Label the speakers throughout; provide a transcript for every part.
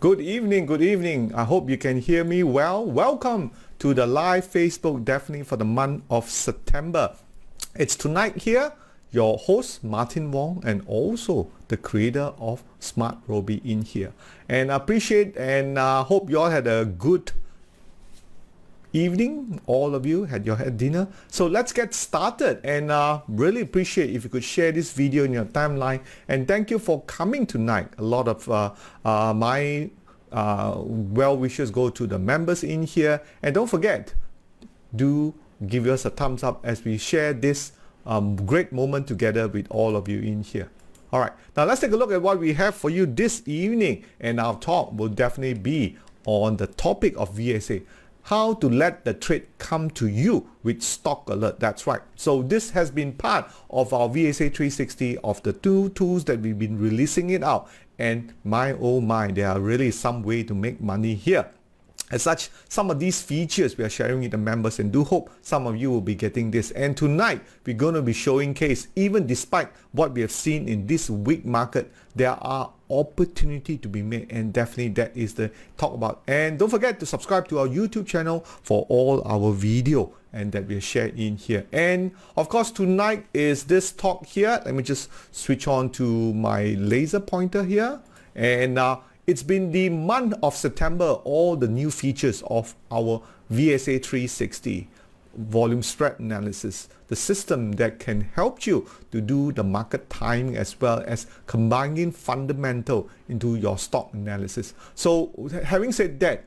Speaker 1: Good evening, good evening. I hope you can hear me well. Welcome to the live Facebook, definitely for the month of September. It's tonight here, your host Martin Wong and also the creator of Smart Robie in here. And I appreciate and hope you all had a good evening. All of you had dinner. So let's get started, and really appreciate if you could share this video in your timeline, and thank you for coming tonight. A lot of my well wishes go to the members in here, and don't forget, do give us a thumbs up as we share this great moment together with all of you in here. All right, now let's take a look at what we have for you this evening, and our talk will definitely be on the topic of VSA. How to let the trade come to you with stock alert. That's right. So this has been part of our VSA 360 of the two tools that we've been releasing it out. And my oh my, there are really some way to make money here. As such, some of these features we are sharing with the members, and do hope some of you will be getting this. And tonight, we're going to be showing case, even despite what we have seen in this weak market, there are opportunity to be made, and definitely that is the talk about. And don't forget to subscribe to our YouTube channel for all our video and that we share in here. And of course, tonight is this talk here. Let me just switch on to my laser pointer here. And it's been the month of September, all the new features of our VSA 360 volume spread analysis, the system that can help you to do the market timing as well as combining fundamental into your stock analysis. So having said that,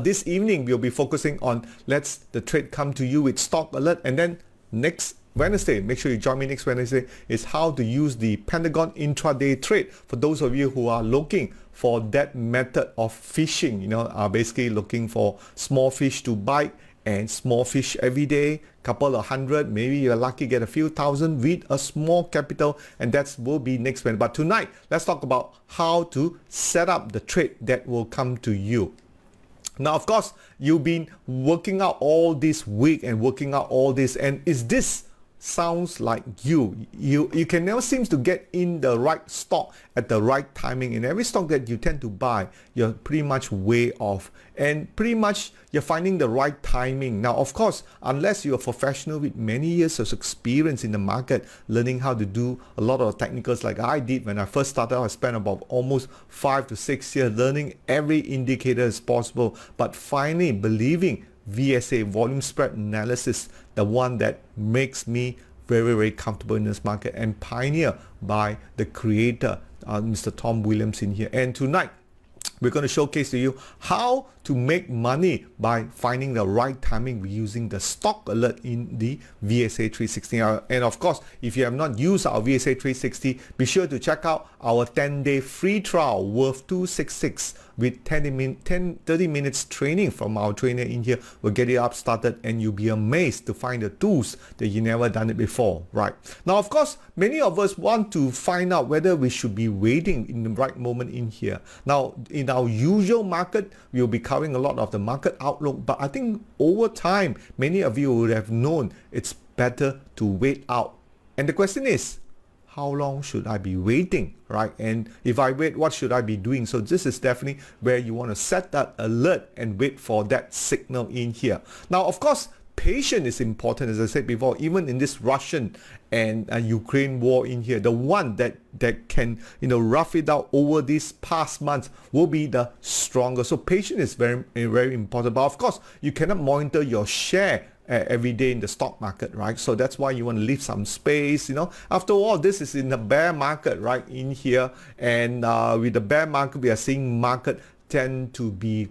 Speaker 1: this evening we'll be focusing on let's the trade come to you with stock alert, and then next Wednesday, make sure you join me next Wednesday, is how to use the Pentagon intraday trade for those of you who are looking for that method of fishing, are basically looking for small fish to bite and small fish every day, couple of hundred, maybe you're lucky get a few thousand with a small capital, and that will be next Wednesday. But tonight, let's talk about how to set up the trade that will come to you. Now, of course, you've been working out all this week and working out all this, and is this sounds like you can never seem to get in the right stock at the right timing. In every stock that you tend to buy, you're pretty much way off, and pretty much you're finding the right timing. Now, of course, unless you're a professional with many years of experience in the market, learning how to do a lot of technicals like I did when I first started, I spent about almost 5 to 6 years learning every indicator as possible, but finally believing VSA volume spread analysis, the one that makes me very, very comfortable in this market, and pioneered by the creator, Mr. Tom Williams in here. And tonight, we're going to showcase to you how to make money by finding the right timing using the stock alert in the VSA 360. And of course, if you have not used our VSA 360, be sure to check out our 10-day free trial worth $266 with 30 minutes training from our trainer in here. We'll get it up started, and you'll be amazed to find the tools that you never done it before, right? Now, of course, many of us want to find out whether we should be waiting in the right moment in here. Now, in our usual market, we'll be covering a lot of the market outlook, but I think over time, many of you would have known it's better to wait out. And the question is, how long should I be waiting, right? And if I wait, what should I be doing? So this is definitely where you want to set that alert and wait for that signal in here. Now, of course, patience is important, as I said before, even in this Russian and Ukraine war in here. The one that can rough it out over these past months will be the stronger. So patience is very, very important. But of course, you cannot monitor your share every day in the stock market, right? So that's why you want to leave some space. After all, this is in the bear market, right, in here. And with the bear market, we are seeing market tend to be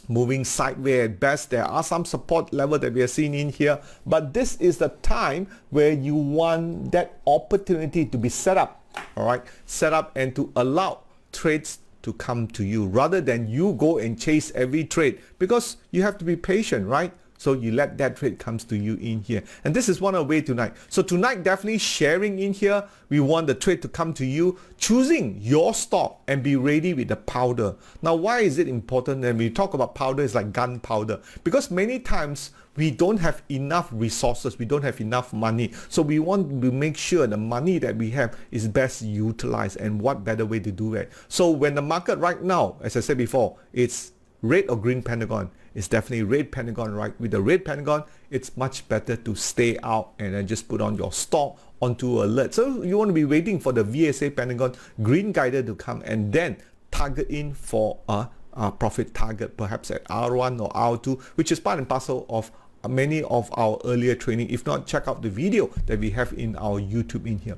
Speaker 1: moving sideways at best. There are some support level that we are seeing in here, but this is the time where you want that opportunity to be set up, all right, set up and to allow trades to come to you rather than you go and chase every trade, because you have to be patient, right? So you let that trade comes to you in here. And this is one of the way tonight. So tonight, definitely sharing in here. We want the trade to come to you, choosing your stock and be ready with the powder. Now, why is it important? And we talk about powder, it's like gunpowder. Because many times we don't have enough resources, we don't have enough money. So we want to make sure the money that we have is best utilized, and what better way to do that. So when the market right now, as I said before, it's red or green pentagon, it's definitely red pentagon, right? With the red pentagon, it's much better to stay out and then just put on your stop onto alert. So you want to be waiting for the VSA pentagon green guider to come and then target in for a profit target, perhaps at R1 or R2, which is part and parcel of many of our earlier training. If not, check out the video that we have in our YouTube in here.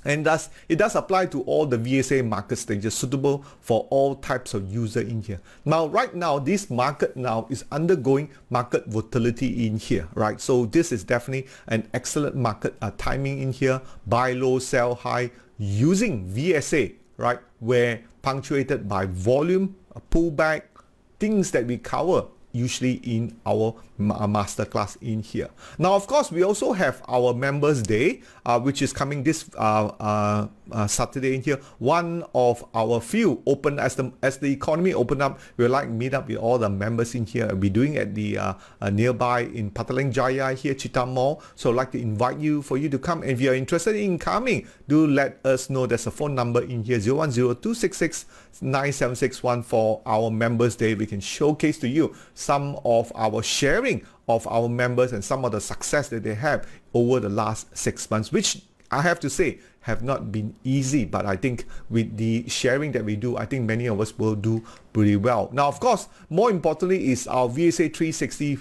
Speaker 1: And thus, it does apply to all the VSA market stages, suitable for all types of user in here. Now, right now, this market now is undergoing market volatility in here, right? So this is definitely an excellent market timing in here. Buy low, sell high, using VSA, right? Where punctuated by volume, a pullback, things that we cover usually in our masterclass in here. Now, of course, we also have our Members Day, which is coming this Saturday in here. One of our few open as the economy open up. We'll like meet up with all the members in here. We're doing at the nearby in Petaling Jaya here, Chita Mall. So I'd like to invite you for you to come. And if you're interested in coming, do let us know. There's a phone number in here, 010-266-97614 for our Members Day. We can showcase to you some of our sharing of our members and some of the success that they have over the last 6 months, which I have to say have not been easy, but I think with the sharing that we do, I think many of us will do pretty well. Now, of course, more importantly is our VSA 360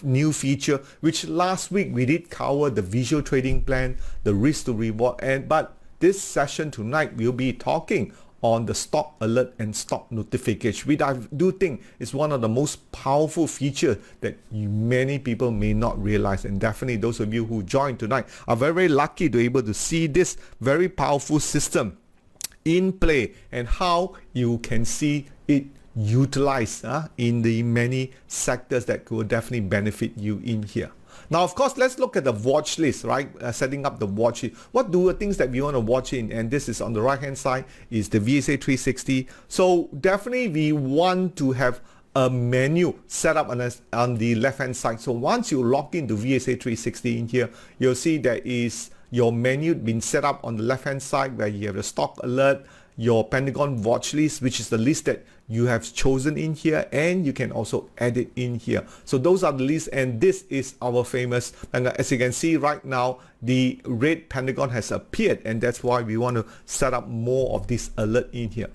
Speaker 1: new feature, which last week we did cover the visual trading plan, the risk to reward, but this session tonight we'll be talking on the stock alert and stock notification, which I do think is one of the most powerful features that many people may not realize. And definitely those of you who joined tonight are very, very lucky to be able to see this very powerful system in play and how you can see it utilized in the many sectors that will definitely benefit you in here. Now, of course, let's look at the watch list, right? Setting up the watch list. What do the things that we want to watch in? And this is on the right hand side is the VSA 360. So definitely we want to have a menu set up on the left hand side. So once you log into VSA 360 in here, you'll see there is your menu being set up on the left hand side where you have the stock alert, your Pentagon watch list, which is the list that you have chosen in here, and you can also edit in here. So those are the lists, and this is our famous, and as you can see right now, the red Pentagon has appeared, and that's why we want to set up more of this alert in here.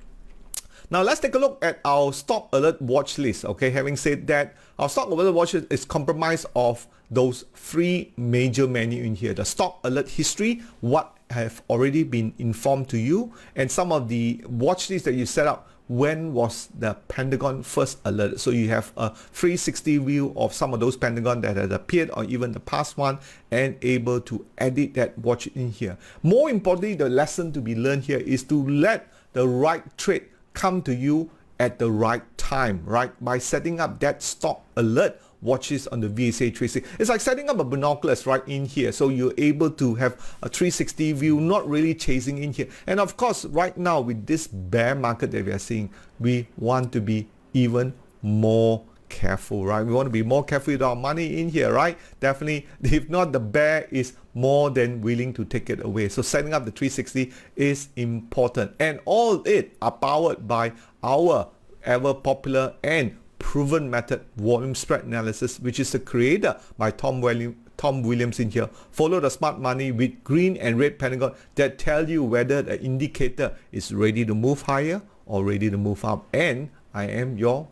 Speaker 1: Now let's take a look at our stock alert watch list. Okay, having said that, our stock alert watch list is comprised of those three major menu in here: the stock alert history, what have already been informed to you, and some of the watch lists that you set up. When was the Pentagon first alerted? So you have a 360 view of some of those Pentagon that had appeared or even the past one, and able to edit that watch in here. More importantly, the lesson to be learned here is to let the right trade come to you at the right time, right? By setting up that stock alert watches on the VSA 360. It's like setting up a binoculars right in here, so you're able to have a 360 view, not really chasing in here. And of course, right now with this bear market that we are seeing, we want to be even more careful, right? We want to be more careful with our money in here, right? Definitely, if not, the bear is more than willing to take it away. So setting up the 360 is important, and all it are powered by our ever popular and proven method, volume spread analysis, which is the creator by Tom Williams in here. Follow the smart money with green and red Pentagon that tell you whether the indicator is ready to move higher or ready to move up. And I am your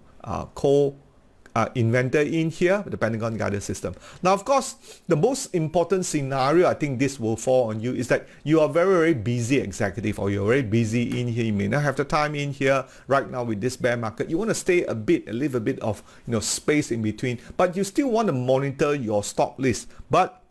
Speaker 1: inventor in here, the Pentagon Guidance System. Now, of course, the most important scenario I think this will fall on you is that you are very, very busy executive, or you're very busy in here. You may not have the time in here right now with this bear market. You want to stay leave a bit of space in between, but you still want to monitor your stock list. But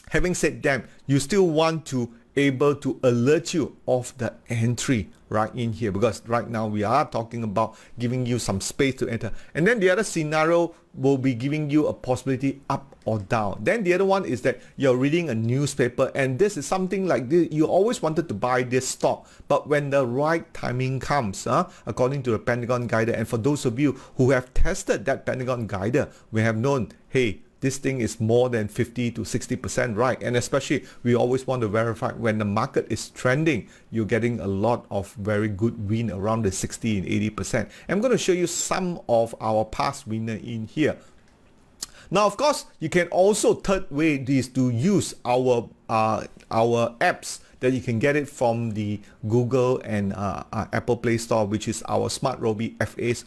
Speaker 1: having said that, you still want to able to alert you of the entry right in here, because right now we are talking about giving you some space to enter. And then the other scenario will be giving you a possibility up or down. Then the other one is that you're reading a newspaper, and this is something like this. You always wanted to buy this stock, but when the right timing comes, according to the Pentagon Guider, and for those of you who have tested that Pentagon Guider, we have known, hey, this thing is more than 50 to 60% right. And especially, we always want to verify when the market is trending, you're getting a lot of very good win around the 60 and 80%. I'm going to show you some of our past winner in here. Now, of course, you can also, third way is to use our apps that you can get it from the Google and Apple Play Store, which is our Smart Robie FA's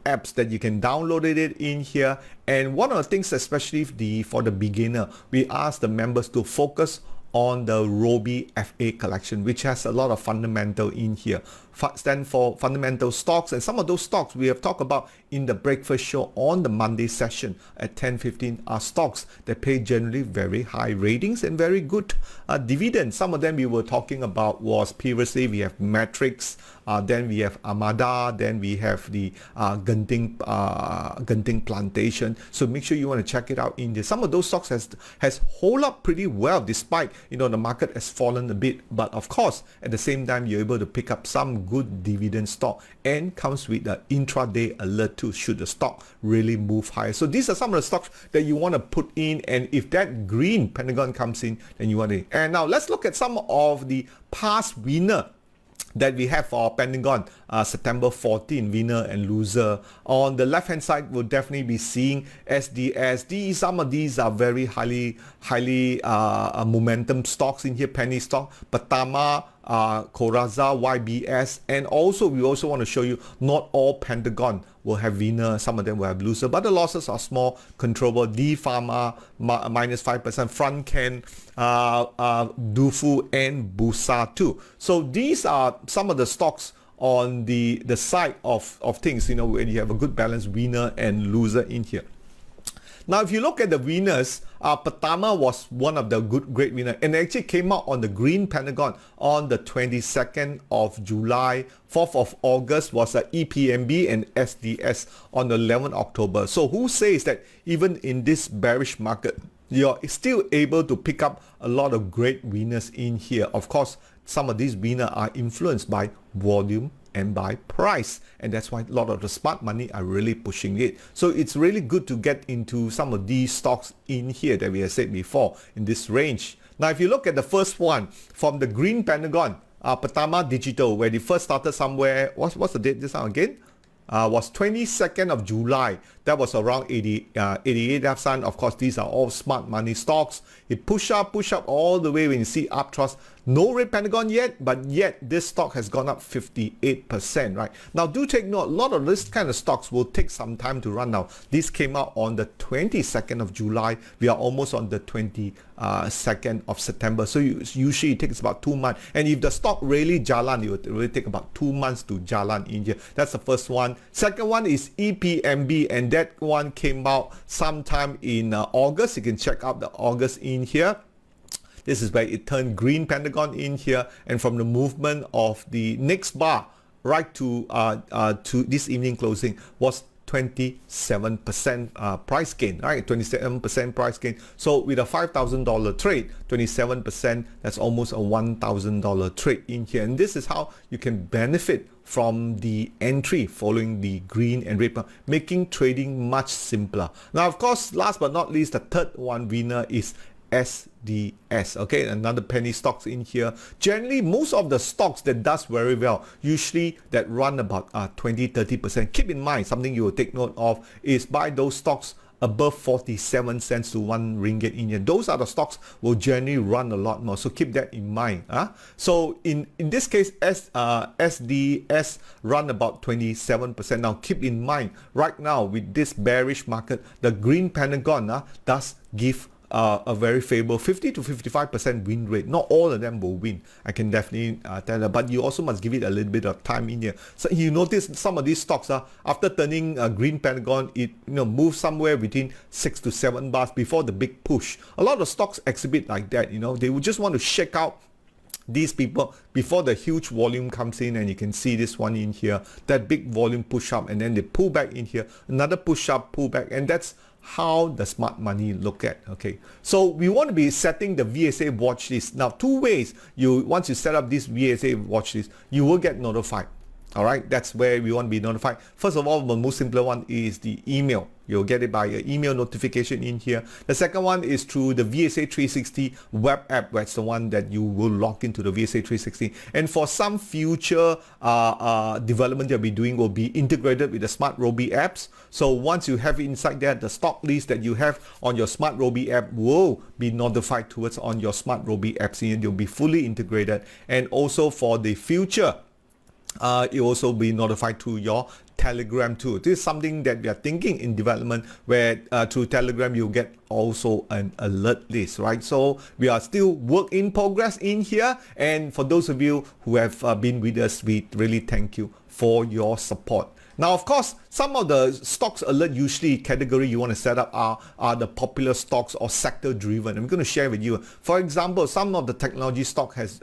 Speaker 1: apps that you can download it in here. And one of the things, especially for the beginner, we ask the members to focus on the Robie FA collection, which has a lot of fundamental in here. Stand for fundamental stocks, and some of those stocks we have talked about in the breakfast show on the Monday session at 10:15 are stocks that pay generally very high ratings and very good dividends. Some of them we were talking about was previously we have Matrix, then we have Armada, then we have the Genting Plantation. So make sure you want to check it out in there. Some of those stocks has hold up pretty well despite the market has fallen a bit, but of course at the same time you're able to pick up some good dividend stock, and comes with the intraday alert too should the stock really move higher. So these are some of the stocks that you want to put in, and if that green Pentagon comes in, then you want to. And now let's look at some of the past winner that we have for our Pentagon September 14 winner and loser. On the left hand side, we'll definitely be seeing SDS. Some of these are very highly momentum stocks in here. Penny stock, Patama, Coraza, YBS, and also we also want to show you not all Pentagon will have winner, some of them will have loser, but the losses are small, controllable. D Pharma minus 5%, Frontcan, Dufu, and Bursa too. So these are some of the stocks on the side of things, when you have a good balance winner and loser in here. Now, if you look at the winners, Patama was one of the great winners, and it actually came out on the green Pentagon on the 22nd of July. 4th of August was a EPMB and SDS on the 11th October. So who says that even in this bearish market, you're still able to pick up a lot of great winners in here? Of course, some of these winners are influenced by volume and by price, and that's why a lot of the smart money are really pushing it. So it's really good to get into some of these stocks in here that we have said before in this range. Now, if you look at the first one from the green Pentagon, Patama Digital, where they first started somewhere, what's the date this time again? Was 22nd of July. That was around 88 cents. Of course, these are all smart money stocks. It push up all the way when you see uptrust. No red Pentagon yet, but yet this stock has gone up 58%, right? Now, do take note, a lot of this kind of stocks will take some time to run now. This came out on the 22nd of July. We are almost on the 22nd of September. So usually it takes about 2 months. And if the stock really jalan, it will really take about 2 months to jalan in here. That's the first one. Second one is EPMB, and that one came out sometime in August. You can check out the August in here. This is where it turned green Pentagon in here, and from the movement of the next bar right to this evening closing was 27% price gain, right? 27% price gain. So with a $5,000 trade, 27%, that's almost a $1,000 trade in here. And this is how you can benefit from the entry following the green and red, making trading much simpler. Now, of course, last but not least, the third one winner is SDS. Okay, another penny stocks in here. Generally, most of the stocks that does very well, usually that run about 20-30%. Keep in mind, something you will take note of is buy those stocks above 47 cents to 1 ringgit in here. Those are the stocks will generally run a lot more. So keep that in mind. So in this case, SDS run about 27%. Now keep in mind, right now with this bearish market, the green Pentagon does give a very favorable 50 to 55% win rate. Not all of them will win, I can definitely tell you, but you also must give it a little bit of time in here. So you notice some of these stocks are after turning a green pentagon, it moves somewhere between 6 to 7 bars before the big push. A lot of stocks exhibit like that. They would just want to shake out these people before the huge volume comes in, and you can see this one in here, that big volume push up, and then they pull back in here, another push up, pull back, and that's how the smart money look at. Okay, so we want to be setting the VSA watch list. Now, two ways. Once you set up this VSA watch list, you will get notified. All right, that's where we want to be notified. First of all, the most simpler one is the email. You'll get it by your email notification in here. The second one is through the VSA 360 web app. That's the one that you will log into the VSA 360. And for some future development that we'll be doing will be integrated with the Smart Robie apps. So once you have it inside there, the stock list that you have on your Smart Robie app will be notified towards on your Smart Robie apps. And you'll be fully integrated. And also for the future, it will also be notified to your Telegram too. This is something that we are thinking in development, where through Telegram you get also an alert list, right? So we are still work in progress in here, and for those of you who have been with us, we really thank you for your support. Now, of course, some of the stocks alert usually category you want to set up are the popular stocks or sector driven. I'm going to share with you. For example, some of the technology stock has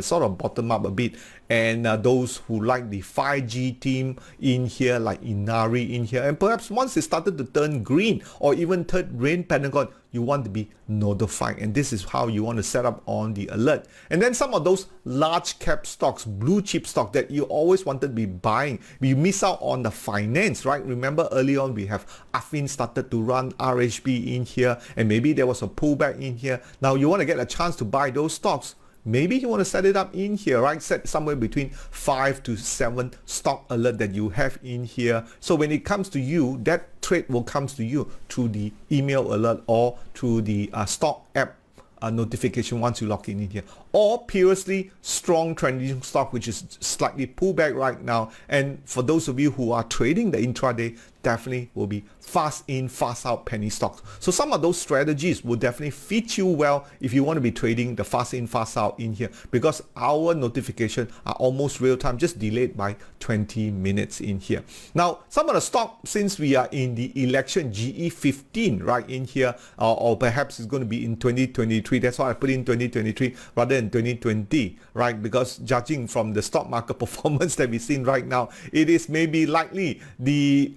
Speaker 1: sort of bottomed up a bit, and those who like the 5G team in here, like Inari in here, and perhaps once it started to turn green or even turn red pentagon, you want to be notified, and this is how you want to set up on the alert. And then some of those large cap stocks, blue chip stock that you always wanted to be buying, you miss out on the finance, right? Remember early on we have Affin started to run RHB in here, and maybe there was a pullback in here. Now you want to get a chance to buy those stocks. Maybe you want to set it up in here, right? Set somewhere between 5 to 7 stock alert that you have in here. So when it comes to you, that trade will come to you through the email alert or through the stock app notification once you log in here. Or purely strong trending stock, which is slightly pullback right now. And for those of you who are trading the intraday, definitely will be fast in, fast out penny stocks. So some of those strategies will definitely fit you well if you want to be trading the fast in, fast out in here, because our notification are almost real time, just delayed by 20 minutes in here. Now, some of the stock, since we are in the election GE15 right in here, or perhaps it's going to be in 2023. That's why I put in 2023 rather than 2020, right? Because judging from the stock market performance that we've seen right now, it is maybe likely the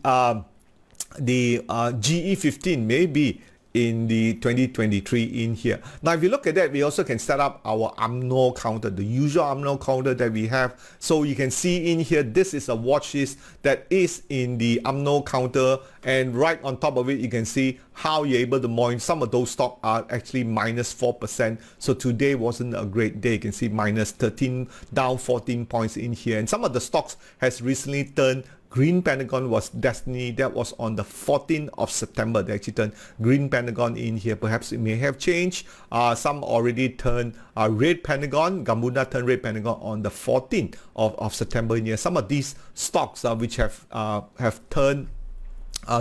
Speaker 1: GE15 may be in the 2023 in here. Now, if you look at that, we also can set up our UMNO counter, the usual UMNO counter that we have. So you can see in here, this is a watch list that is in the UMNO counter, and right on top of it, you can see how you're able to monitor. Some of those stocks are actually minus 4%. So today wasn't a great day. You can see minus 13, down 14 points in here. And some of the stocks has recently turned green pentagon. Was Destiny, that was on the 14th of September. They actually turned green pentagon in here. Perhaps it may have changed. Some already turned red pentagon. Gambuna turned red pentagon on the 14th of September in here. Some of these stocks which have turned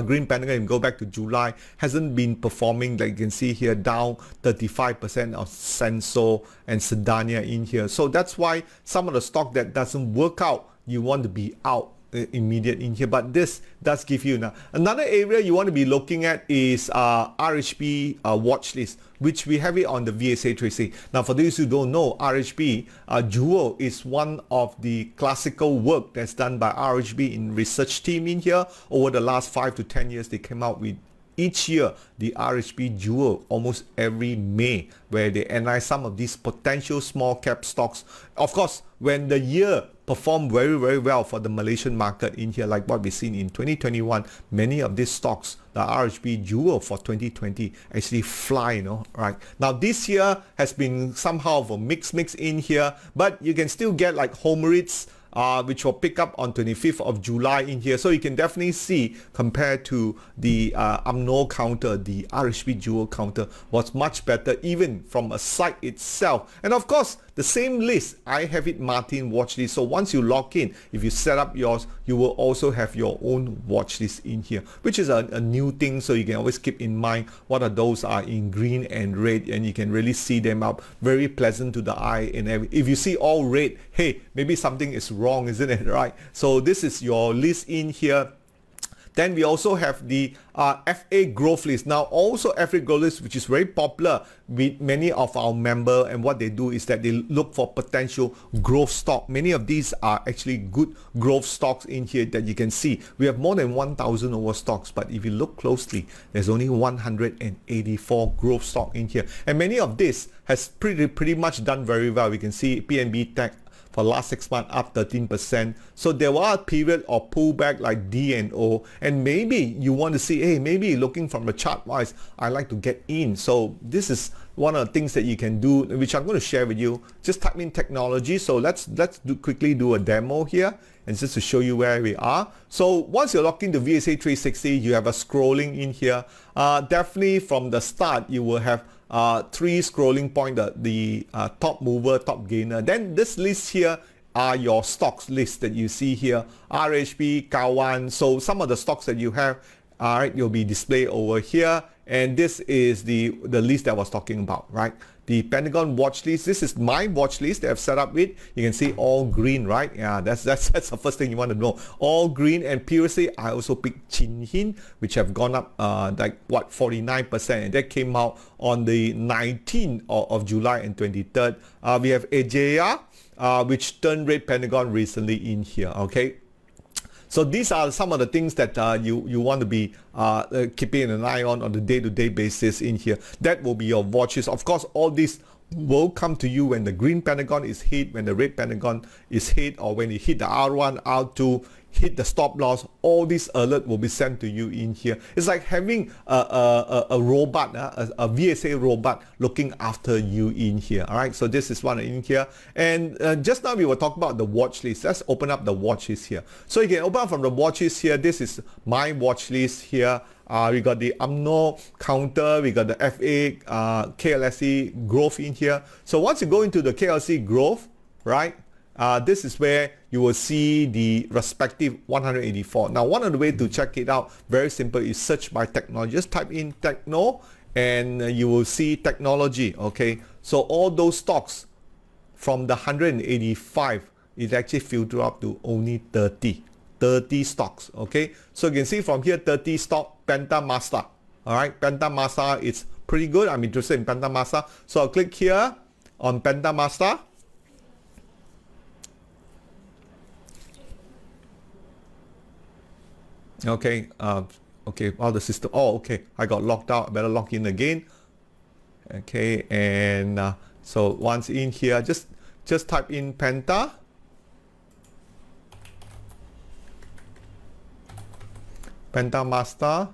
Speaker 1: green pentagon and go back to July hasn't been performing, like you can see here, down 35% of Senso and Sedania in here. So that's why some of the stock that doesn't work out, you want to be out immediate in here. But this does give you now another area you want to be looking at is RHB watch list, which we have it on the VSA 360. Now, for those who don't know, RHB Jewel is one of the classical work that's done by RHB in research team in here. Over the last 5 to 10 years, they came out with each year the RHB Jewel almost every May, where they analyze some of these potential small cap stocks. Of course, when the year performed very, very well for the Malaysian market in here, like what we've seen in 2021, many of these stocks, the RHB Jewel for 2020 actually fly, right? Now, this year has been somehow of a mix in here, but you can still get like Homeritz, which will pick up on 25th of July in here. So you can definitely see, compared to the UMNO counter, the RHB Jewel counter was much better, even from a site itself. And of course, the same list. I have it Martin watch list. So once you log in, if you set up yours, you will also have your own watch list in here, which is a new thing. So you can always keep in mind what are those are in green and red, and you can really see them up. Very pleasant to the eye. And if you see all red, hey, maybe something is wrong, isn't it? Right? So this is your list in here. Then we also have the FA growth list. Now also FA growth list, which is very popular with many of our members, and what they do is that they look for potential growth stock. Many of these are actually good growth stocks in here that you can see. We have more than 1,000 over stocks, but if you look closely, there's only 184 growth stock in here. And many of this has pretty much done very well. We can see PNB Tech for last 6 months up 13%. So there were a period of pullback like DNO, and maybe you want to see, hey, maybe looking from the chart wise, I like to get in. So this is one of the things that you can do, which I'm going to share with you. Just type in technology. So let's quickly do a demo here, and just to show you where we are. So once you're logged into VSA 360, you have a scrolling in here. Definitely from the start, you will have 3 scrolling point, the top mover, top gainer. Then this list here are your stocks list that you see here, RHP, Kawan. So some of the stocks that you have, you'll be displayed over here. And this is the list that I was talking about, right? The Pentagon watch list. This is my watch list that I've set up with. You can see all green, right? Yeah, that's the first thing you want to know. All green. And previously, I also picked Chin Hin, which have gone up 49%. And that came out on the 19th of July and 23rd. We have Aegea, which turned red Pentagon recently in here. Okay. So these are some of the things that you want to be keeping an eye on the day-to-day basis in here. That will be your watches. Of course, all these will come to you when the green Pentagon is hit, when the red Pentagon is hit, or when you hit the R1, R2, hit the stop loss. All these alerts will be sent to you in here. It's like having a robot, a VSA robot looking after you in here. All right, so this is one in here. And just now we were talking about the watch list. Let's open up the watch list here. So you can open up from the watch list here. This is my watch list here. We got the UMNO counter, we got the FA, KLSE growth in here. So once you go into the KLSE growth, right, this is where you will see the respective 184. Now, one of the ways to check it out, very simple, is search by technology. Just type in techno and you will see technology, okay? So all those stocks from the 185, it actually filtered up to only 30 stocks, okay? So you can see from here, 30 stock, Pentamaster, all right? Pentamaster is pretty good. I'm interested in Pentamaster. So I'll click here on Pentamaster. Okay, okay, all the system, oh, okay, I got locked out, I better log in again. Okay, and so once in here, just type in Penta. Pentamaster.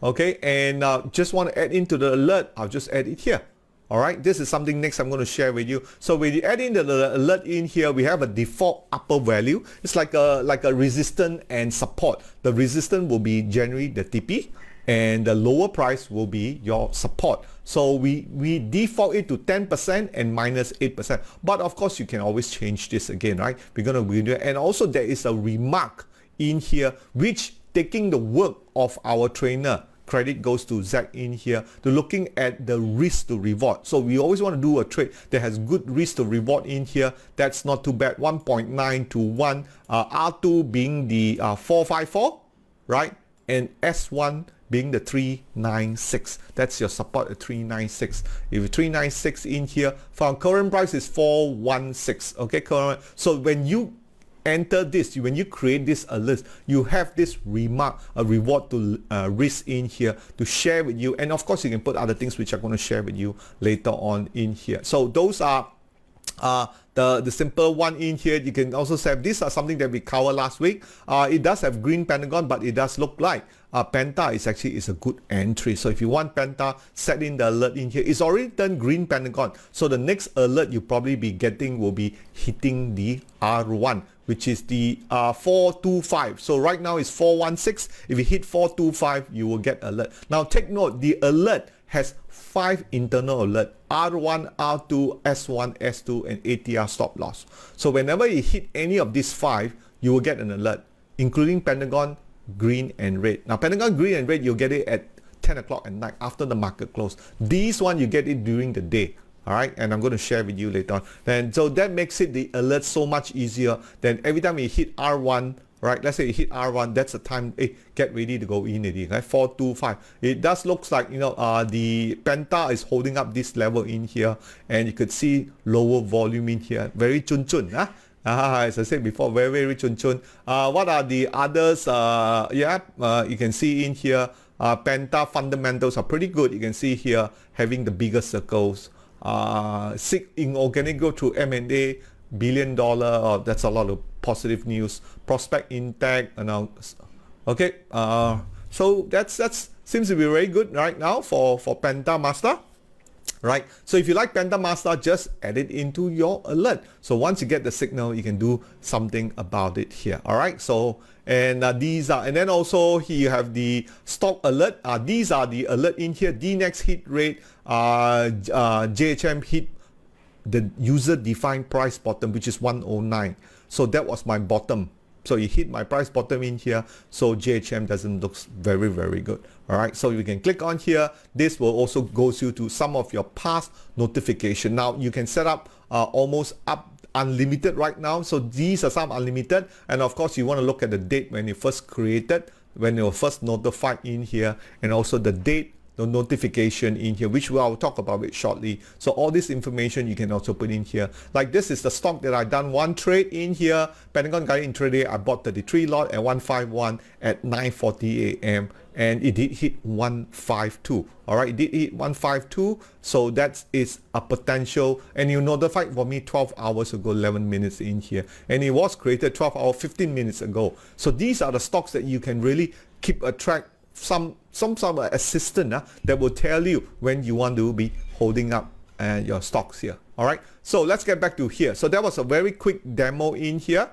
Speaker 1: Okay, and just want to add into the alert, I'll just add it here. All right, this is something next I'm going to share with you. So when you add in the alert in here, we have a default upper value. It's like a resistance and support. The resistance will be generally the TP, and the lower price will be your support. So we default it to 10% and minus 8%. But of course, you can always change this again, right? We're going to redo it. And also there is a remark in here, which taking the work of our trainer, credit goes to Zach in here, to looking at the risk to reward. So we always want to do a trade that has good risk to reward in here. That's not too bad. 1.9 to 1. R2 being the 454, right? And S1 being the 396. That's your support at 396. If 396 in here, for our current price is 416. Okay, current. So when you enter this, when you create this alert, you have this remark, a reward to risk in here to share with you. And of course, you can put other things which I'm going to share with you later on in here. So those are the simple one in here. You can also say these are something that we covered last week. It does have green Pentagon, but it does look like Penta is a good entry. So if you want Penta, set in the alert in here. It's already turned green Pentagon. So the next alert you probably be getting will be hitting the R1, which is the 425. So right now it's 416. If you hit 425, you will get alert. Now take note, the alert has 5 internal alert: R1, R2, S1, S2, and ATR stop loss. So whenever you hit any of these 5, you will get an alert, including Pentagon, green, and red. Now Pentagon, green, and red, you'll get it at 10 o'clock at night after the market close. These one, you get it during the day. All right, and I'm going to share with you later on. And so that makes it the alert so much easier. Then every time you hit R1, right? Let's say you hit R1, that's the time. Hey, get ready to go in already. Right? 4, 2, 5. It does looks like the Penta is holding up this level in here, and you could see lower volume in here. Very chun chun, huh? As I said before, very very chun chun. What are the others? You can see in here. Penta fundamentals are pretty good. You can see here having the bigger circles. SIG in organic growth through M&A, $1 billion. That's a lot of positive news. Prospect intact. Okay. So that's seems to be very good right now for Penta Master. Right. So if you like Penta Master, just add it into your alert. So once you get the signal, you can do something about it here. All right. So and these are, and then also here you have the stock alert. These are the alert in here. DNEX hit rate, JHM hit the user defined price bottom, which is 109. So that was my bottom. So it hit my price bottom in here. So JHM doesn't look very, very good. All right. So you can click on here. This will also goes you to some of your past notification. Now you can set up almost up unlimited right now. So these are some unlimited. And of course, you want to look at the date when you first created, when you were first notified in here, and also the date, the notification in here, which I'll talk about it shortly. So all this information you can also put in here. Like this is the stock that I done one trade in here. Pentagon Guide intraday, I bought 33 lot at 151 at 9:40 a.m. and it did hit 152. All right, it did hit 152. So that is a potential, and you notified for me 12 hours ago, 11 minutes in here, and it was created 12 hours 15 minutes ago. So these are the stocks that you can really keep a track. Some assistant that will tell you when you want to be holding up your stocks here. All right, so let's get back to here. So that was a very quick demo in here,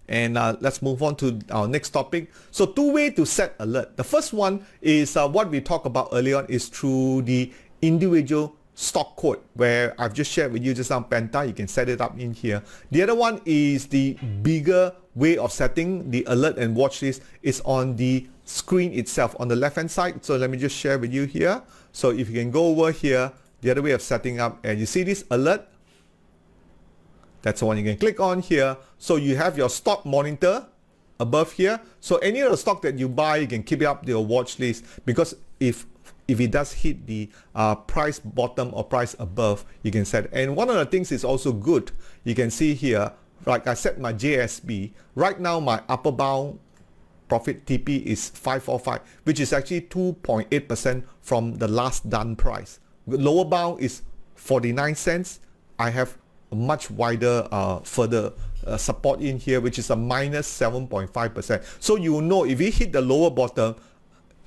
Speaker 1: and let's move on to our next topic. So 2 ways to set alert. The first one is what we talked about earlier on, is through the individual stock code, where I've just shared with you just now. Penta, you can set it up in here. The other one is the bigger way of setting the alert and watch list is on the screen itself on the left hand side. So let me just share with you here. So if you can go over here, the other way of setting up, and you see this alert, that's the one you can click on here. So you have your stock monitor above here. So any of the stock that you buy, you can keep it up to your watch list, because if it does hit the price bottom or price above, you can set. And one of the things is also good, you can see here, like I set my JSB. Right now my upper bound profit TP is 545, which is actually 2.8% from the last done price. Lower bound is 49 cents. I have a much wider further support in here, which is a minus 7.5%. So you will know if you hit the lower bottom,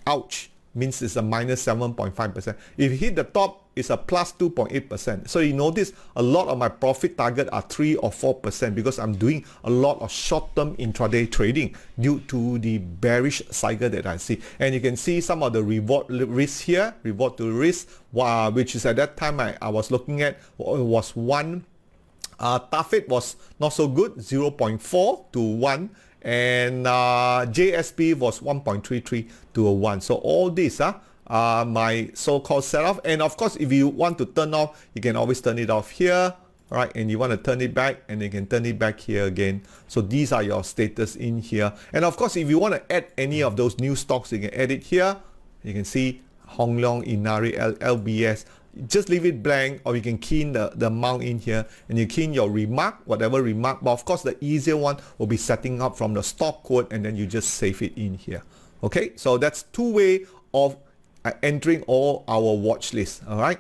Speaker 1: ouch, means it's a minus 7.5%. If you hit the top, it's a plus 2.8%. So you notice a lot of my profit target are 3 or 4%, because I'm doing a lot of short-term intraday trading due to the bearish cycle that I see. And you can see some of the reward risk here, reward to risk, which is at that time I was looking at was 1. Tafit was not so good, 0.4 to 1. And JSP was 1.33 to 1. So all this my so-called setup. And of course, if you want to turn off, you can always turn it off here, right? And you want to turn it back, and you can turn it back here again. So these are your status in here. And of course, if you want to add any of those new stocks, you can add it here. You can see Hong Leong, Inari, LBS. Just leave it blank, or you can key in the amount in here, and you key in your remark, whatever remark. But of course, the easier one will be setting up from the stock code, and then you just save it in here. Okay, so that's 2 ways of entering all our watch list. All right,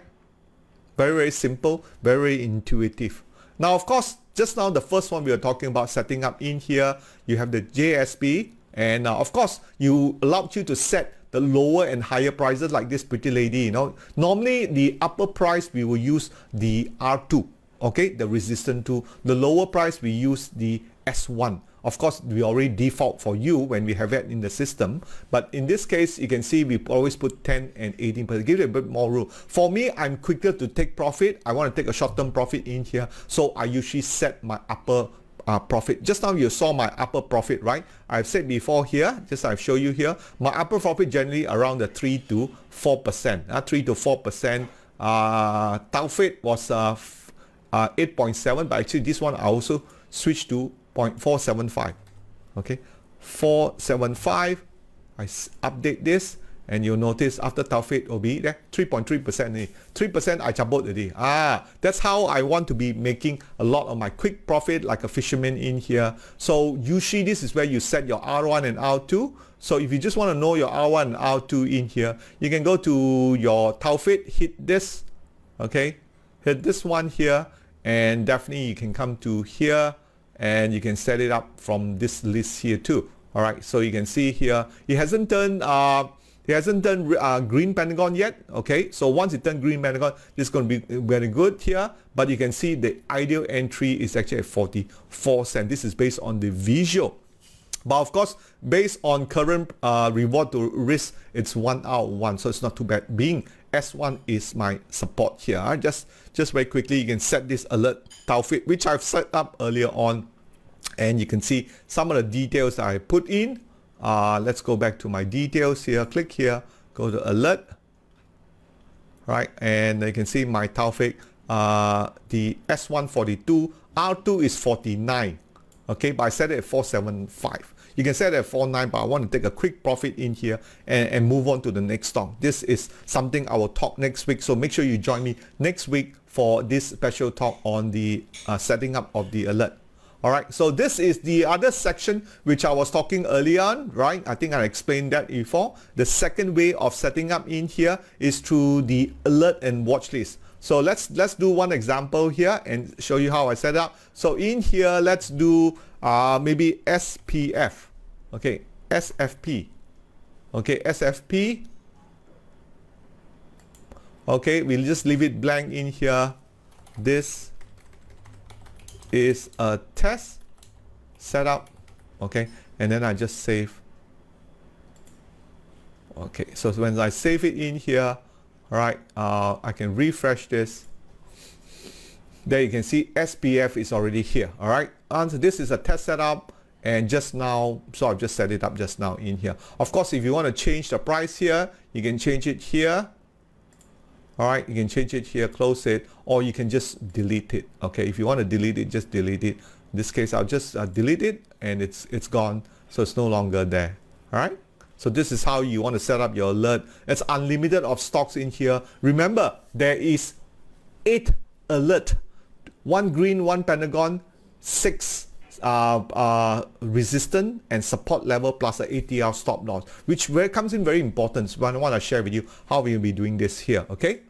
Speaker 1: very, very simple, very intuitive. Now, of course, just now the first one we were talking about setting up in here, you have the JSP, and of course, you allowed you to set the lower and higher prices, like this pretty lady. Normally the upper price we will use the R2, okay, the resistance 2. The lower price we use the S1. Of course, we already default for you when we have it in the system. But in this case, you can see we always put 10 and 18%. Give it a bit more room. For me, I'm quicker to take profit. I want to take a short-term profit in here. So I usually set my upper profit. Just now you saw my upper profit, right? I've said before here, just I've shown you here, my upper profit generally around the 3 to 4%. 3 to 4%. Taufik was 8.7, but actually this one I also switched to 0.475. Okay, 475. I update this, and you'll notice after Taufik will be there 3.3%. 3% I cabut already. That's how I want to be making a lot of my quick profit like a fisherman in here. So usually this is where you set your R1 and R2. So if you just want to know your R1 and R2 in here, you can go to your Taufik, hit this, okay, hit this one here, and definitely you can come to here and you can set it up from this list here too. All right, so you can see here it hasn't turned green pentagon yet. Okay, so once it turns green pentagon, this is going to be very good here. But you can see the ideal entry is actually at 44 cents. This is based on the visual. But of course, based on current reward to risk, it's 1 out of 1, so it's not too bad. Being S1 is my support here. Just very quickly, you can set this alert Taufik, which I've set up earlier on, and you can see some of the details I put in. Let's go back to my details here. Click here, go to alert, right? And you can see my Taufik, the S1 42, R2 is 49. Okay, but I set it at 475. You can set it at 49, but I want to take a quick profit in here and move on to the next stock. This is something I will talk next week, so make sure you join me next week for this special talk on the setting up of the alert. All right, so this is the other section which I was talking earlier on, right? I think I explained that before. The second way of setting up in here is through the alert and watch list. So let's do one example here and show you how I set up. So in here, let's do maybe SPF, okay, SFP, okay, SFP. Okay, we'll just leave it blank in here. This is a test setup, okay, and then I just save. Okay, so when I save it in here, all right, I can refresh this. There you can see SPF is already here. All right, and so this is a test setup, and just now, so I've just set it up just now in here. Of course, if you want to change the price here, you can change it here. All right, you can change it here, close it, or you can just delete it. Okay, if you want to delete it, just delete it. In this case, I'll just delete it, and it's gone, so it's no longer there. All right, so this is how you want to set up your alert. It's unlimited of stocks in here. Remember, there is 8 alert, 1 green, 1 pentagon, 6 resistance and support level, plus a ATR stop loss, which comes in very important. So I want to share with you how we will be doing this here. Okay,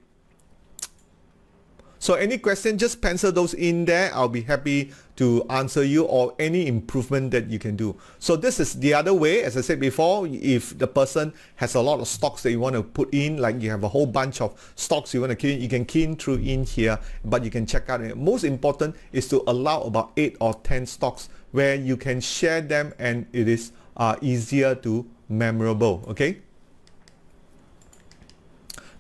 Speaker 1: so any question, just pencil those in there. I'll be happy to answer you, or any improvement that you can do. So this is the other way. As I said before, if the person has a lot of stocks that you want to put in, like you have a whole bunch of stocks you want to key in, you can key in through in here, but you can check out it. Most important is to allow about 8 or 10 stocks where you can share them, and it is easier to memorable. Okay,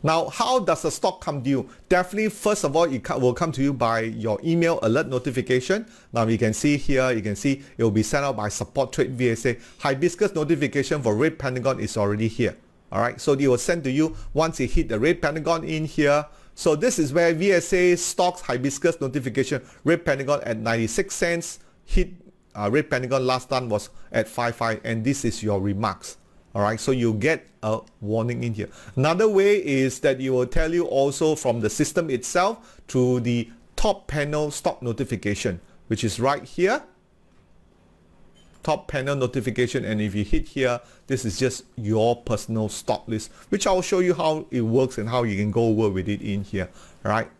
Speaker 1: now how does a stock come to you? Definitely, first of all, it will come to you by your email alert notification. Now you can see here, you can see it will be sent out by support trade VSA. Hibiscus notification for red pentagon is already here. All right, so it will send to you once you hit the red pentagon in here. So this is where VSA stocks hibiscus notification, red pentagon at 96 cents, hit red pentagon last time was at 55, and this is your remarks. All right, so you get a warning in here. Another way is that it will tell you also from the system itself through the top panel stock notification, which is right here. Top panel notification, and if you hit here, this is just your personal stock list, which I'll show you how it works and how you can go over with it in here. All right,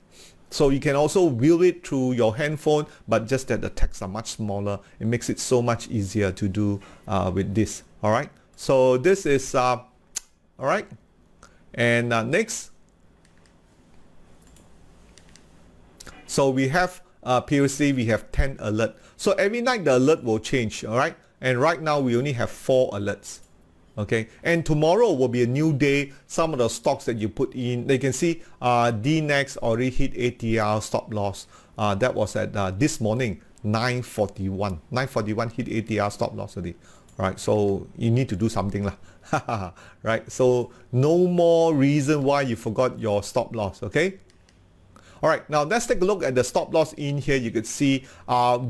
Speaker 1: so you can also view it through your handphone, but just that the texts are much smaller. It makes it so much easier to do with this. All right, so this is all right, and next, so we have previously we have 10 alert. So every night the alert will change, all right? And right now we only have 4 alerts. Okay, and tomorrow will be a new day. Some of the stocks that you put in, they can see DNEX already hit ATR stop loss. That was at this morning, 9:41. 9:41 hit ATR stop loss already. Right, so you need to do something lah. Right, so no more reason why you forgot your stop loss. Okay. All right, now let's take a look at the stop loss in here. You could see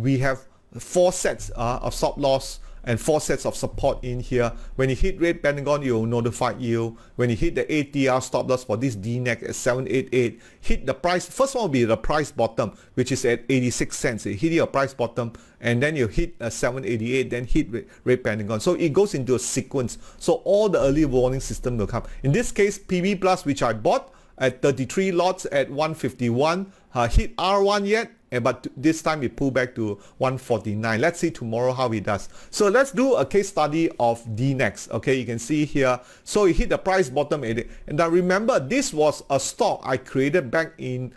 Speaker 1: we have 4 sets of stop loss and 4 sets of support in here. When you hit red pentagon, it will notify you. When you hit the ATR stop loss for this DNEX at 788, hit the price. First one will be the price bottom, which is at 86 cents. You hit your price bottom, and then you hit 788, then hit red pentagon. So it goes into a sequence. So all the early warning system will come. In this case, PB Plus, which I bought at 33 lots at 151, hit R1 yet? But this time it pulled back to 149. Let's see tomorrow how it does. So let's do a case study of DNEX. Okay, you can see here. So it hit the price bottom at it. And now remember, this was a stock I created back in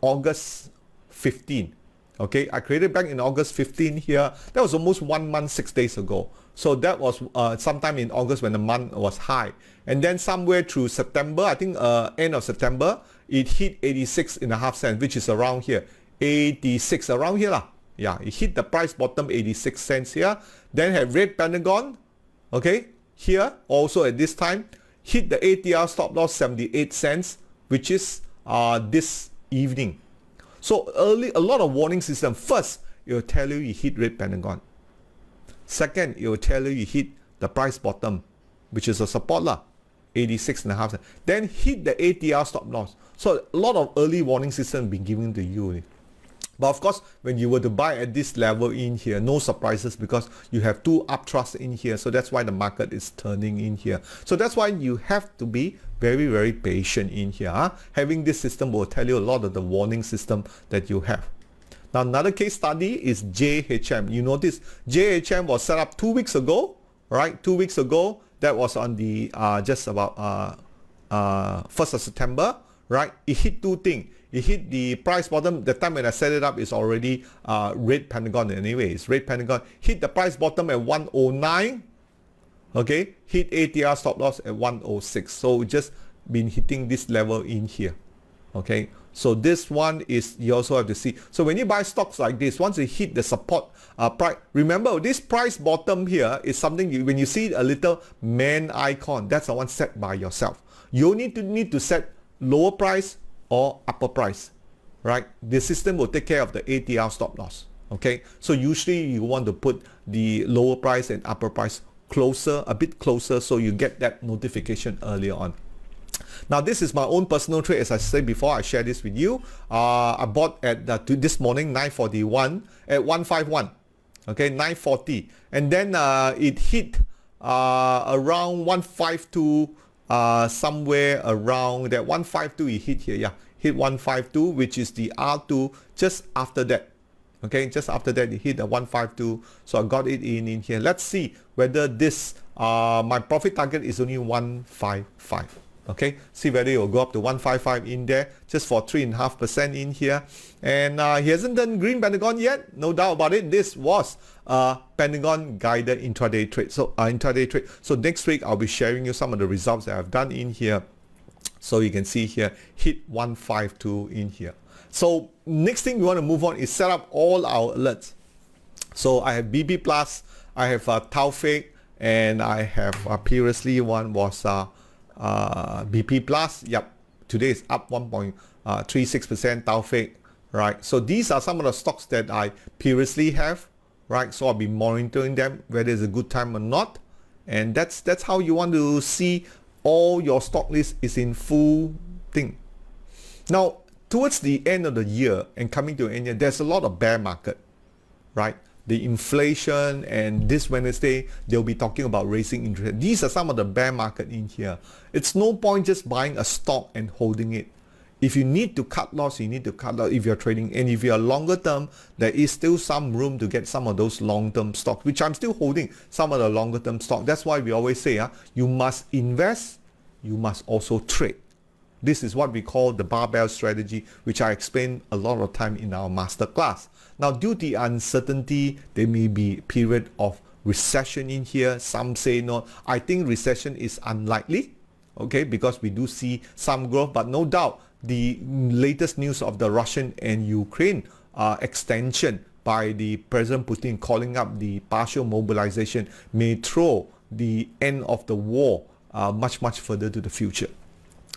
Speaker 1: August 15. Okay, I created back in August 15 here. That was almost 1 month, 6 days ago. So that was sometime in August when the month was high. And then somewhere through September, I think end of September, it hit 86.5 cents, which is around here. 86 around here lah. Yeah, it hit the price bottom 86 cents here. Then have red pentagon. Okay, here also at this time hit the ATR stop loss 78 cents, which is this evening. So early, a lot of warning system. First, it will tell you hit red pentagon. Second, it will tell you hit the price bottom, which is a support lah, 86.5 cents. Then hit the ATR stop loss. So a lot of early warning system been given to you. But of course, when you were to buy at this level in here, no surprises because you have 2 upthrusts in here. So that's why the market is turning in here. So that's why you have to be very, very patient in here. Having this system will tell you a lot of the warning system that you have. Now another case study is JHM. You notice JHM was set up 2 weeks ago, right? 2 weeks ago. That was on the just about 1st of September, right? It hit 2 things. It hit the price bottom. The time when I set it up is already red pentagon anyway. It's red pentagon. Hit the price bottom at 109. Okay. Hit ATR stop loss at 106. So just been hitting this level in here. Okay. So this one is, you also have to see. So when you buy stocks like this, once you hit the support price, remember this price bottom here is something when you see a little man icon, that's the one set by yourself. You need to set lower price or upper price, right? The system will take care of the ATR stop loss. Okay, so usually you want to put the lower price and upper price closer, a bit closer, so you get that notification earlier on. Now this is my own personal trade. As I said before, I share this with you. I bought at this morning 9:41 at 151. Okay, 9:40, and then it hit around 152. Somewhere around that 152 it hit here. Yeah, hit 152, which is the R2 just after that. Okay, just after that it hit the 152. So I got it in here. Let's see whether this my profit target is only 155. Okay, see whether it will go up to 155 in there, just for 3.5% in here. And he hasn't done green pentagon yet, no doubt about it. This was Pentagon guided intraday trade. So intraday trade. So next week I'll be sharing you some of the results that I've done in here. So you can see here, hit 152 in here. So next thing we want to move on is set up all our alerts. So I have BB Plus, I have Taufik, and I have previously one was BP Plus. Yep, today is up 1.36%. Taufik, right? So these are some of the stocks that I previously have, right? So I'll be monitoring them whether it's a good time or not, and that's how you want to see all your stock list is in full thing. Now towards the end of the year and coming to an end year, there's a lot of bear market, right? The inflation, and this Wednesday they'll be talking about raising interest. These are some of the bear market in here. It's no point just buying a stock and holding it. If you need to cut loss, you need to cut loss if you're trading. And if you're longer term, there is still some room to get some of those long-term stocks, which I'm still holding some of the longer-term stock. That's why we always say you must invest, you must also trade. This is what we call the barbell strategy, which I explain a lot of time in our master class. Now, due to the uncertainty, there may be a period of recession in here. Some say no. I think recession is unlikely, okay, because we do see some growth, but no doubt the latest news of the Russian and Ukraine extension by the President Putin calling up the partial mobilization may throw the end of the war much further to the future.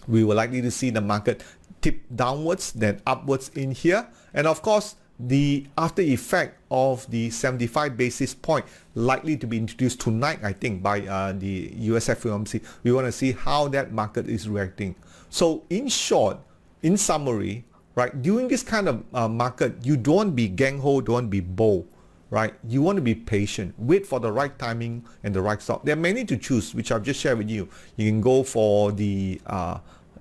Speaker 1: We were likely to see the market tip downwards, then upwards in here. And of course, the after effect of the 75 basis point likely to be introduced tonight, I think, by the US FOMC. We want to see how that market is reacting. So in short, in summary, right, during this kind of market, you don't be gang-ho, don't be bold, right? You want to be patient, wait for the right timing and the right stock. There are many to choose, which I've just shared with you. You can go for the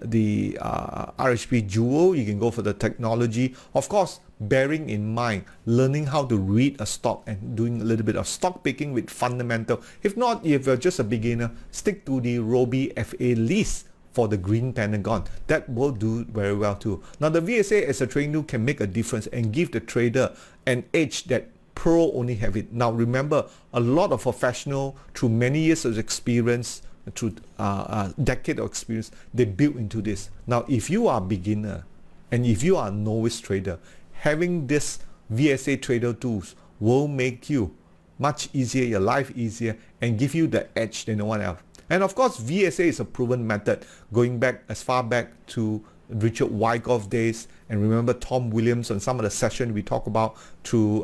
Speaker 1: RHP Jewel, you can go for the technology. Of course, bearing in mind, learning how to read a stock and doing a little bit of stock picking with fundamental. If not, if you're just a beginner, stick to the Robie FA list for the green pentagon. That will do very well too. Now, the VSA as a trading tool can make a difference and give the trader an edge that pro only have it. Now, remember, a lot of professional through many years of experience, through a decade of experience, they built into this. Now, if you are a beginner and if you are a novice trader, having this VSA trader tools will make you much easier, your life easier, and give you the edge than no one else. And of course, VSA is a proven method going back as far back to Richard Wyckoff days, and remember Tom Williams on some of the session we talk about through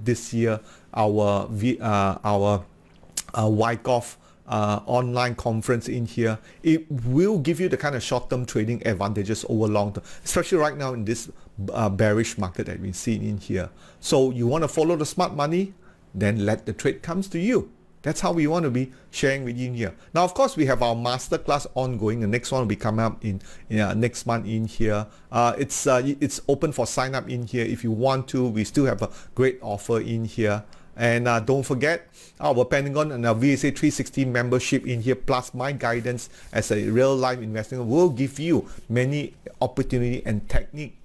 Speaker 1: this year, our Wyckoff online conference in here. It will give you the kind of short-term trading advantages over long-term, especially right now in this bearish market that we've seen in here. So you want to follow the smart money, then let the trade comes to you. That's how we want to be sharing with you in here. Now, of course, we have our masterclass ongoing. The next one will be coming up in next month in here. It's open for sign up in here if you want to. We still have a great offer in here. And don't forget our Pentagon and our VSA 360 membership in here, plus my guidance as a real life investor will give you many opportunity and technique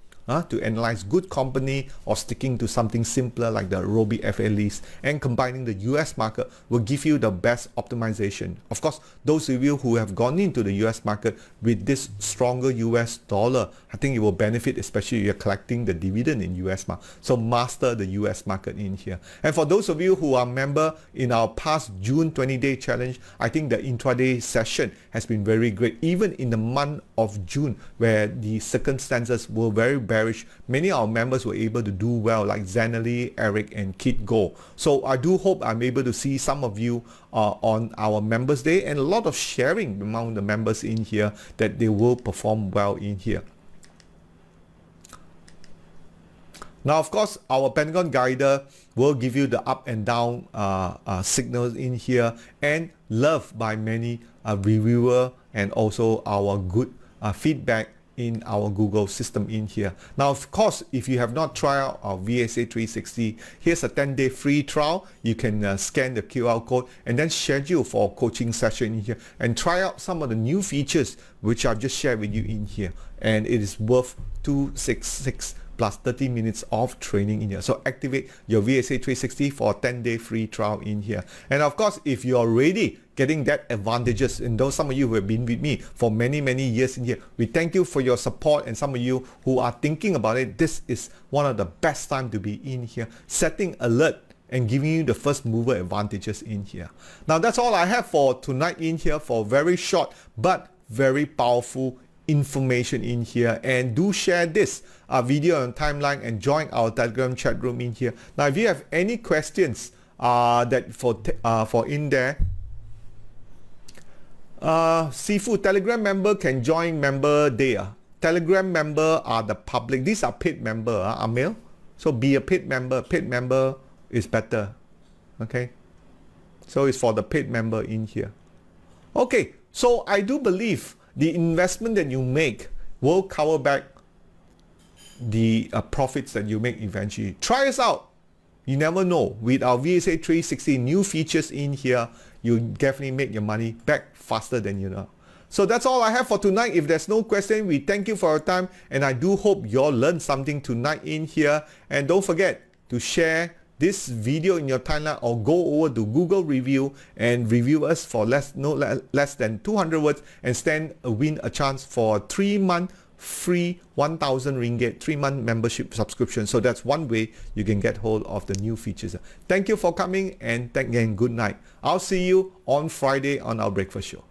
Speaker 1: to analyze good company or sticking to something simpler like the Robie FA list, and combining the US market will give you the best optimization. Of course, those of you who have gone into the US market with this stronger US dollar, I think it will benefit, especially if you're collecting the dividend in US market. So master the US market in here. And for those of you who are member in our past June 20-day challenge, I think the intraday session has been very great. Even in the month of June, where the circumstances were very bearish, many of our members were able to do well, like Zanelli, Eric, and Kit Go. So I do hope I'm able to see some of you on our Members Day, and a lot of sharing among the members in here that they will perform well in here. Now, of course, our Pentagon Guider will give you the up and down signals in here, and loved by many reviewers, and also our good feedback in our Google system in here. Now, of course, if you have not tried out our VSA 360, here's a 10-day free trial. You can scan the QR code and then schedule for a coaching session in here and try out some of the new features which I've just shared with you in here. And it is worth $266 plus 30 minutes of training in here. So activate your VSA 360 for a 10-day free trial in here. And of course, if you're already getting that advantages, and those some of you who have been with me for many years in here, we thank you for your support. And some of you who are thinking about it, this is one of the best time to be in here, setting alert and giving you the first mover advantages in here. Now, that's all I have for tonight in here, for very short but very powerful information in here. And do share this video on timeline and join our Telegram chat room in here. Now, if you have any questions that for in there, Seafood Telegram member can join member there. Telegram member are the public. These are paid member, Amil. So be a paid member. Paid member is better. Okay. So it's for the paid member in here. Okay. So I do believe the investment that you make will cover back the profits that you make eventually. Try us out. You never know. With our VSA 360 new features in here, you definitely make your money back faster than you know. So that's all I have for tonight. If there's no question, we thank you for your time, and I do hope you all learned something tonight in here. And don't forget to share this video in your timeline, or go over to Google review and review us for less than 200 words and win a chance for a 3-month free 1,000 ringgit 3-month membership subscription. So that's one way you can get hold of the new features. Thank you for coming, and good night. I'll see you on Friday on our breakfast show.